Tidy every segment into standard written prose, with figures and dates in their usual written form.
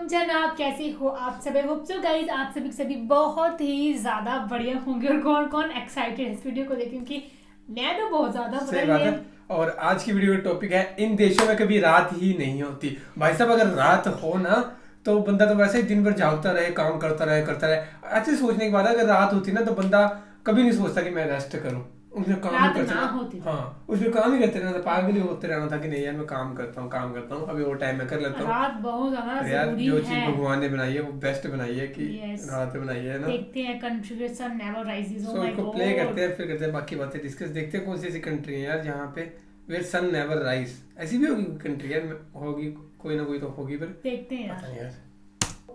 जनाब, कैसे हो आप सभी? होप सो गाइस आप सभी बहुत ही ज्यादा बढ़िया होंगे। और कौन कौन एक्साइटेड है इस वीडियो को देखें, क्योंकि मैं तो बहुत ज्यादा सही बात है। और आज की वीडियो का टॉपिक है, इन देशों में कभी रात ही नहीं होती। भाई साहब, अगर रात हो ना तो बंदा तो वैसे ही दिन भर जागता रहे, काम करता रहे। अच्छे सोचने की बात है, अगर रात होती ना तो बंदा कभी नहीं सोचता कि मैं रेस्ट करूं। उसमें काम ही रात करते ना रहना। होती। हाँ, उसमें काम ही करते रहना था, पागल ही होते रहना था कि नहीं यार मैं काम करता हूँ अभी और टाइम में कर लेता हूँ। रात बहुत ज्यादा पर यार जरूरी जो है। चीज भगवान ने बनाई है वो बेस्ट बनाई है कि यस, रात बनाई है ना। देखते हैं country with sun never rises. Oh so my इसको प्ले करते गॉड। हैं, फिर करते हैं बाकी बातें डिस्कस। देखते हैं कौन सी ऐसी कंट्री है यार जहाँ पे वेयर सन नेवर राइज। ऐसी भी होगी कंट्री यार, होगी कोई ना कोई तो होगी, पर देखते हैं पता यार। नहीं यार।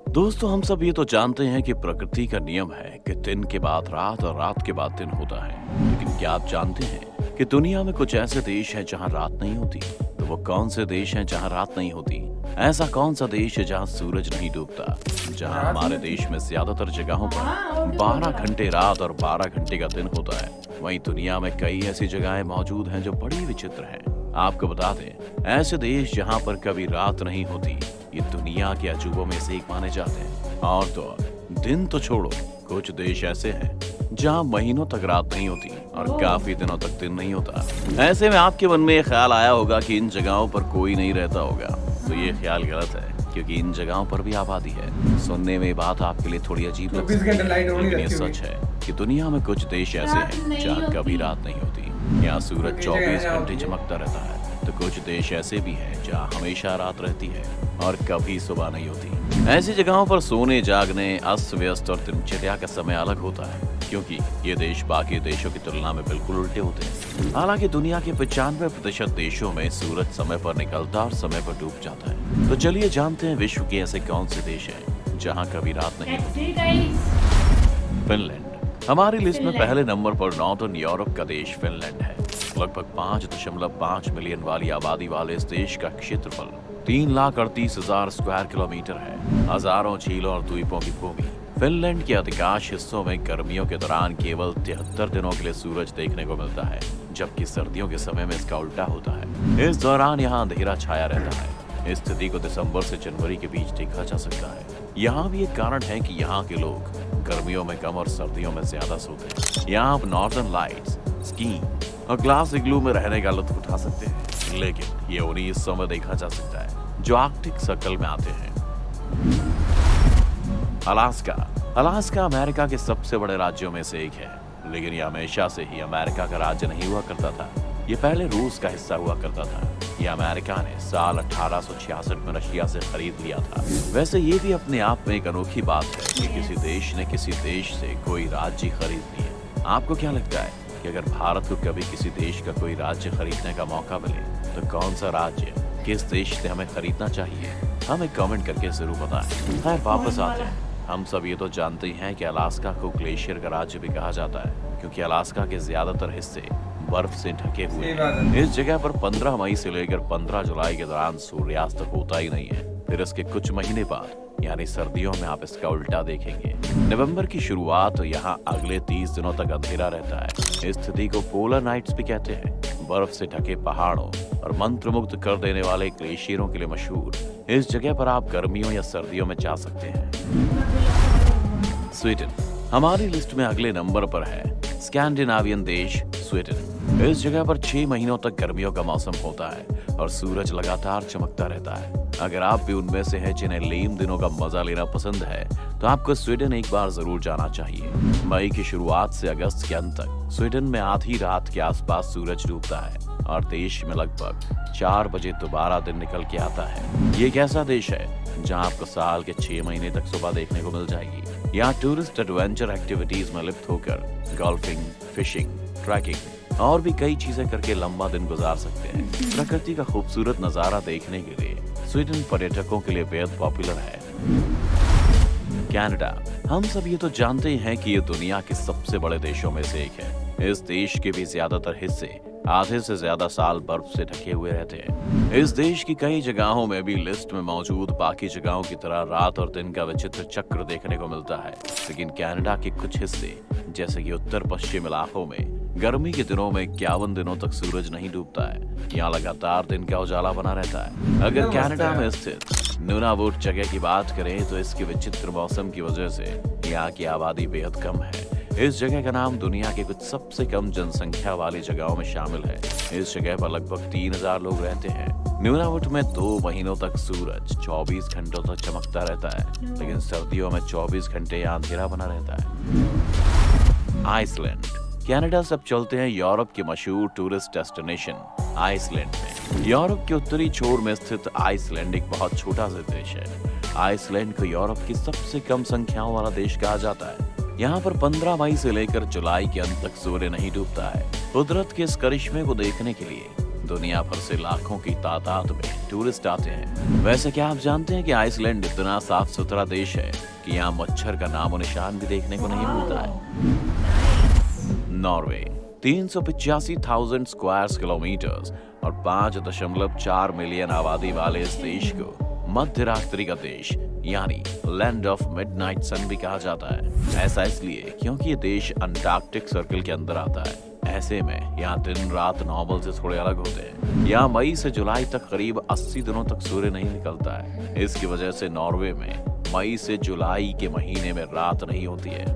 दोस्तों, हम सब ये तो जानते हैं कि प्रकृति का नियम है कि दिन के बाद रात और रात के बाद दिन होता है। लेकिन क्या आप जानते हैं कि दुनिया में कुछ ऐसे देश हैं जहां रात नहीं होती? तो वो कौन से देश हैं जहां रात नहीं होती? ऐसा कौन सा देश है जहां सूरज नहीं डूबता? जहां हमारे देश में ज्यादातर जगहों पर 12 घंटे रात और 12 घंटे का दिन होता है, वहीं दुनिया में कई ऐसी जगहें मौजूद हैं जो बड़ी विचित्र हैं। आपको बता दें, ऐसे देश जहां पर कभी रात नहीं होती, ये दुनिया के अजूबों में से एक माने जाते हैं। और तो और, दिन तो छोड़ो, कुछ देश ऐसे हैं जहां महीनों तक रात नहीं होती और काफी दिनों तक दिन नहीं होता। ऐसे में आपके मन में ये ख्याल आया होगा कि इन जगहों पर कोई नहीं रहता होगा। तो ये ख्याल गलत है, क्योंकि इन जगहों पर भी आबादी है। सुनने में ये बात आपके लिए थोड़ी अजीब लग 24 सकती घंटे लाइट है, होनी लेकिन ये रहती होगी। सच है कि दुनिया में कुछ देश ऐसे रात हैं नहीं जहाँ कभी होती। रात नहीं होती। यहाँ सूरज कुछ जगह 24 है घंटे होती है। चमकता रहता है, तो कुछ देश ऐसे भी हैं जहाँ हमेशा रात रहती है और कभी सुबह नहीं होती। ऐसी जगहों पर सोने जागने, अस्त व्यस्त और दिनचर्या का समय अलग होता है, क्योंकि ये देश बाकी देशों की तुलना में बिल्कुल उल्टे होते हैं। हालांकि दुनिया के 95% देशों में सूरज समय पर निकलता और समय पर डूब जाता है। तो चलिए जानते हैं विश्व के ऐसे कौन से देश हैं जहाँ कभी रात नहीं होती। एक्चुअली गाइस, फिनलैंड हमारी लिस्ट में फिनलैंड। पहले नंबर पर नॉर्दर्न यूरोप का देश फिनलैंड है। लगभग 5.5 मिलियन वाली आबादी वाले इस देश का क्षेत्रफल 3,38,000 स्क्वायर किलोमीटर है। हजारों झीलों और द्वीपों की भूमि। फिनलैंड के अधिकांश हिस्सों में गर्मियों के दौरान केवल 73 दिनों के लिए सूरज देखने को मिलता है, जबकि सर्दियों के समय में इसका उल्टा होता है। इस दौरान यहाँ अंधेरा छाया रहता है। इस स्थिति को दिसंबर से जनवरी के बीच देखा जा सकता है। यहाँ भी एक कारण है कि यहाँ के लोग गर्मियों में कम और सर्दियों में ज्यादा सोते हैं। यहाँ आप नॉर्दर्न लाइट्स, स्कीइंग और ग्लास इग्लू में रहने का लुत्फ उठा सकते हैं, लेकिन ये उन्हीं हिस्सों में देखा जा सकता है जो आर्कटिक सर्कल में आते हैं। अलास्का अलास्का अमेरिका के सबसे बड़े राज्यों में से एक है, लेकिन यह हमेशा से ही अमेरिका का राज्य नहीं हुआ करता था। ये पहले रूस का हिस्सा हुआ करता था। ये अमेरिका ने साल 1866 में रशिया से खरीद लिया था। वैसे ये भी अपने आप में एक अनोखी बात है कि किसी देश ने किसी देश से कोई राज्य खरीद लिया। आपको क्या लगता है कि अगर भारत को कभी किसी देश का कोई राज्य खरीदने का मौका मिले तो कौन सा राज्य, किस देश से हमें खरीदना चाहिए? हमें कमेंट करके जरूर बताएं। खैर, वापस आते हैं। हम सब ये तो जानते हैं कि अलास्का को ग्लेशियर का राज्य भी कहा जाता है, क्योंकि अलास्का के ज्यादातर हिस्से बर्फ से ढके हुए हैं। इस जगह पर 15 मई से लेकर 15 जुलाई के दौरान सूर्यास्त होता ही नहीं है। फिर इसके कुछ महीने बाद यानी सर्दियों में आप इसका उल्टा देखेंगे। नवंबर की शुरुआत यहाँ अगले 30 दिनों तक अंधेरा रहता है। इस स्थिति को पोलर नाइट्स भी कहते हैं। बर्फ से ढके पहाड़ों और मंत्रमुग्ध कर देने वाले ग्लेशियरों के लिए मशहूर इस जगह पर आप गर्मियों या सर्दियों में जा सकते हैं। स्वीडन हमारी लिस्ट में अगले नंबर पर है। स्कैंडिनेवियन देश स्वीडन। इस जगह पर 6 महीनों तक गर्मियों का मौसम होता है और सूरज लगातार चमकता रहता है। अगर आप भी उनमें से हैं जिन्हें लेम दिनों का मजा लेना पसंद है, तो आपको स्वीडन एक बार जरूर जाना चाहिए। मई की शुरुआत से अगस्त के अंत तक स्वीडन में आधी रात के आसपास सूरज डूबता है और देश में लगभग 4 बजे दोबारा दिन निकल के आता है। ये एक ऐसा देश है जहाँ आपको साल के 6 महीने तक सुबह देखने को मिल जाएगी। यहाँ टूरिस्ट एडवेंचर एक्टिविटीज में लिप्त होकर गोल्फिंग, फिशिंग, ट्रैकिंग और भी कई चीजें करके लंबा दिन गुजार सकते हैं। प्रकृति का खूबसूरत नजारा देखने के लिए स्वीडन पर्यटकों के लिए बेहद पॉपुलर है। कनाडा हम सब ये तो जानते ही हैं कि ये दुनिया के सबसे बड़े देशों में से एक है। इस देश के भी ज्यादातर हिस्से आधे से ज्यादा साल बर्फ से ढके हुए रहते हैं। इस देश की कई जगहों में भी लिस्ट में मौजूद बाकी जगहों की तरह रात और दिन का विचित्र चक्र देखने को मिलता है, लेकिन कनाडा के कुछ हिस्से जैसे कि उत्तर पश्चिम इलाकों में गर्मी के दिनों में 51 दिनों तक सूरज नहीं डूबता है। यहाँ लगातार दिन का उजाला बना रहता है। अगर कनाडा में स्थित नूनावुट जगह की बात करें तो इसके विचित्र मौसम की वजह से यहाँ की आबादी बेहद कम है। इस जगह का नाम दुनिया के कुछ सबसे कम जनसंख्या वाली जगहों में शामिल है। इस जगह पर लगभग 3000 लोग रहते हैं। नूनावुट में 2 महीनों तक सूरज 24 घंटों तक चमकता रहता है, लेकिन सर्दियों में 24 घंटे यहाँ अंधेरा बना रहता है। आइसलैंड। कनाडा से अब चलते हैं यूरोप के मशहूर टूरिस्ट डेस्टिनेशन आइसलैंड में। यूरोप के उत्तरी छोर में स्थित आइसलैंड एक बहुत छोटा सा देश है। आइसलैंड को यूरोप की सबसे कम संख्याओं वाला देश कहा जाता है। यहाँ पर 15 मई से लेकर जुलाई के अंत तक सूर्य नहीं डूबता है। कुदरत के इस करिश्मे को देखने के लिए दुनिया भर से लाखों की तादाद में टूरिस्ट आते हैं। वैसे क्या आप जानते हैं कि आइसलैंड इतना साफ सुथरा देश है कि यहाँ मच्छर का नामो निशान भी देखने को नहीं मिलता है। नॉर्वे 385,000 स्क्वायर किलोमीटर और 5.4 मिलियन आबादी वाले इस देश को मध्य रात्रि का देश यानी लैंड ऑफ मिडनाइट सन भी कहा जाता है। ऐसा इसलिए क्योंकि ये देश अंटार्कटिक सर्कल के अंदर आता है। ऐसे में यहाँ दिन रात नॉर्मल से थोड़े अलग होते हैं। यहाँ मई से जुलाई तक करीब 80 दिनों तक सूर्य नहीं निकलता है। इसकी वजह से नॉर्वे में मई से जुलाई के महीने में रात नहीं होती है।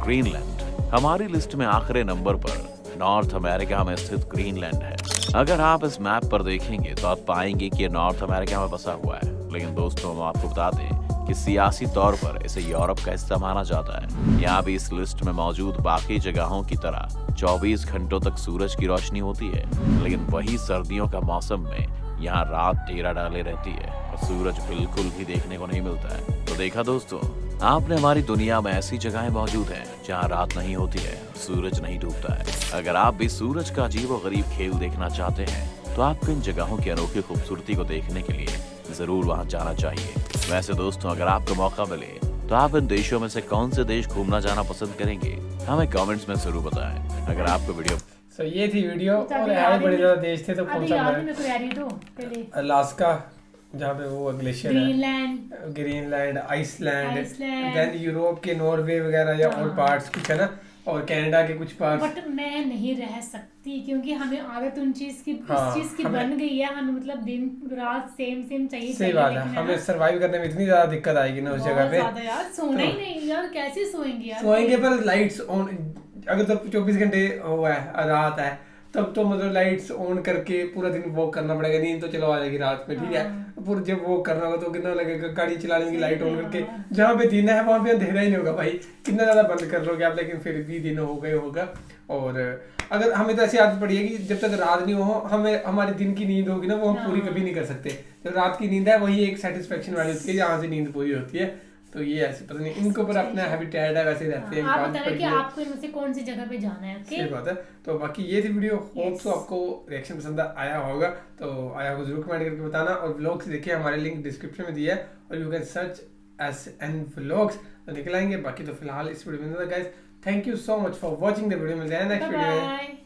ग्रीनलैंड हमारी लिस्ट में आखिरी नंबर पर नॉर्थ अमेरिका में स्थित ग्रीनलैंड है। अगर आप इस मैप पर देखेंगे तो आप पाएंगे कि ये नॉर्थ अमेरिका में बसा हुआ है, लेकिन दोस्तों हम आपको बता दें कि सियासी तौर पर इसे यूरोप का हिस्सा माना जाता है। यहाँ भी इस लिस्ट में मौजूद बाकी जगहों की तरह 24 घंटों तक सूरज की रोशनी होती है, लेकिन वही सर्दियों का मौसम में यहाँ रात डेरा डाले रहती है और सूरज बिल्कुल भी देखने को नहीं मिलता है। तो देखा दोस्तों, आपने हमारी दुनिया में ऐसी जगहें मौजूद हैं जहाँ रात नहीं होती है, सूरज नहीं डूबता है। अगर आप भी सूरज का अजीबोगरीब खेल देखना चाहते हैं तो आपको इन जगहों की अनोखी खूबसूरती को देखने के लिए जरूर वहाँ जाना चाहिए। वैसे दोस्तों, अगर आपको मौका मिले तो आप इन देशों में से कौन से देश घूमना जाना पसंद करेंगे, हमें कमेंट्स में जरूर बताएं। अगर आपको वीडियो ये थी वीडियो और यार बड़े ज्यादा देश थे तो कौन सा अलास्का जहाँ पे वो ग्लेशियर है, ग्रीनलैंड, आइसलैंड, देन यूरोप के नॉर्वे वगैरह या और पार्ट्स कुछ है ना, और कनाडा के कुछ पार्ट्स। बट मैं नहीं रह सकती क्योंकि हमें आदत उन चीज की इस चीज की बन गई है। हमें मतलब दिन रात सेम चाहिए। सही बात है, हमें सरवाइव करने में इतनी ज्यादा दिक्कत आएगी ना उस जगह पे। यार सोना ही नहीं यार, कैसे सोएंगे यार? सोएंगे पर लाइट्स ऑन, अगर तो 24 घंटे हुआ है रात है तब तो मतलब लाइट्स ऑन करके पूरा दिन वॉक करना पड़ेगा। नींद तो चलो आ जाएगी रात में, ठीक है, पूरा जब वॉक करना होगा तो कितना लगेगा, गाड़ी चला लेंगे लाइट ऑन करके। जहाँ पे दिन है वहाँ पे अंधेरा ही नहीं होगा भाई, कितना ज्यादा बंद कर लोगे आप, लेकिन फिर भी दिन होगा। और अगर हमें तो ऐसी आदत पड़ी है कि जब तक रात नहीं हो हमें हमारे दिन की नींद होगी ना वो हम पूरी कभी नहीं कर सकते। जो रात की नींद है वही एक सेटिस्फेक्शन वाली होती है जहाँ से नींद पूरी होती है। तो ये ऐसे पता नहीं इनके ऊपर अपना हैबिटेट है, वैसे रहते हैं। आप बताएं कि आपको इनमें से कौन सी जगह पे जाना है। ओके, सही बात है। तो बाकी ये थी वीडियो, होप सो आपको रिएक्शन पसंद आया होगा, तो आया हो जरूर कमेंट करके बताना। और व्लॉग्स देखिए, हमारे लिंक डिस्क्रिप्शन में दिया है और you can search SN vlogs तो निकल आएंगे। बाकी तो फिलहाल इस वीडियो में guys, thank you so much for watching the video. मिलते हैं नेक्स्ट वीडियो में।